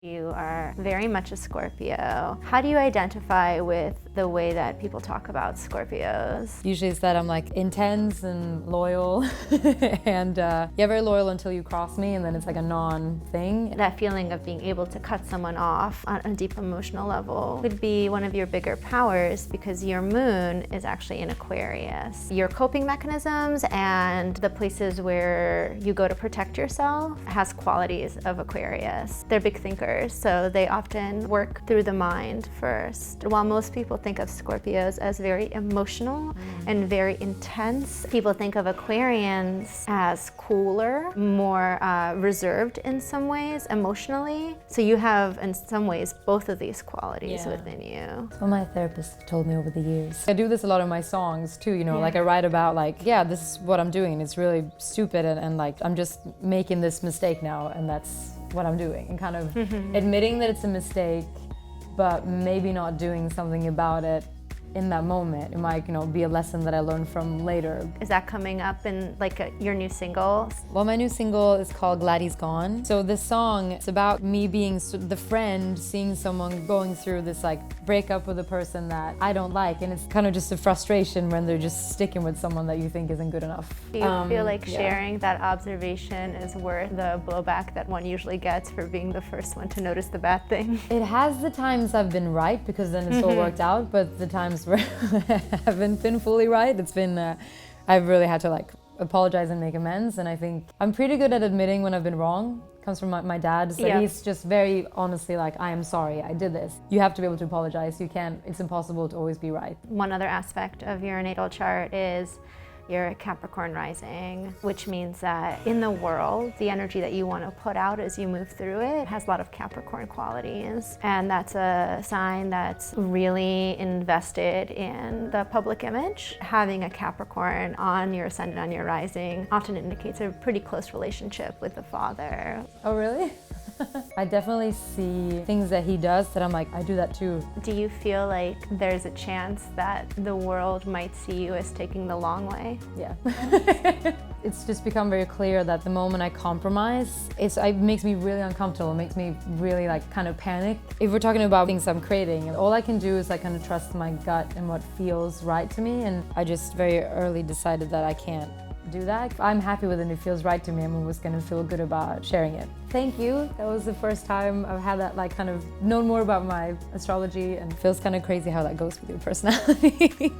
You are very much a Scorpio. How do you identify with the way that people talk about Scorpios? Usually it's that I'm like intense and loyal and yeah, very loyal until you cross me, and then it's like a non-thing. That feeling of being able to cut someone off on a deep emotional level could be one of your bigger powers because your moon is actually in Aquarius. Your coping mechanisms and the places where you go to protect yourself has qualities of Aquarius. They're big thinkers. So they often work through the mind first. While most people think of Scorpios as very emotional and very intense, people think of Aquarians as cooler, more reserved in some ways emotionally. So you have, in some ways, both of these qualities within you. That's what my therapist told me over the years. I do this a lot in my songs too, you know, like I write about like, yeah, this is what I'm doing. It's really stupid and like, I'm just making this mistake now, and that's what I'm doing, and kind of admitting that it's a mistake, but maybe not doing something about it in that moment. It might, you know, be a lesson that I learned from later. Is that coming up in like your new single? Well, my new single is called Glad He's Gone. So this song, it's about me being the friend, seeing someone going through this like breakup with a person that I don't like, and it's kind of just a frustration when they're just sticking with someone that you think isn't good enough. Do you feel like sharing that observation is worth the blowback that one usually gets for being the first one to notice the bad thing? It has the times I've been right, because then it's all worked out, but the times where I haven't been fully right, it's been, I've really had to like apologize and make amends, and I think I'm pretty good at admitting when I've been wrong. It comes from my dad, so he's just very honestly like, I am sorry, I did this. You have to be able to apologize. You can't, it's impossible to always be right. One other aspect of your natal chart is your Capricorn rising, which means that in the world, the energy that you want to put out as you move through it has a lot of Capricorn qualities. And that's a sign that's really invested in the public image. Having a Capricorn on your ascendant, on your rising, often indicates a pretty close relationship with the father. Oh, really? I definitely see things that he does that I'm like, I do that too. Do you feel like there's a chance that the world might see you as taking the long way? Yeah. It's just become very clear that the moment I compromise, it makes me really uncomfortable. It makes me really like kind of panic. If we're talking about things I'm creating, all I can do is like kind of trust my gut and what feels right to me. And I just very early decided that I can't do that. I'm happy with it and it feels right to me. I'm always gonna feel good about sharing it. Thank you. That was the first time I've had that like kind of known more about my astrology, and it feels kind of crazy how that goes with your personality.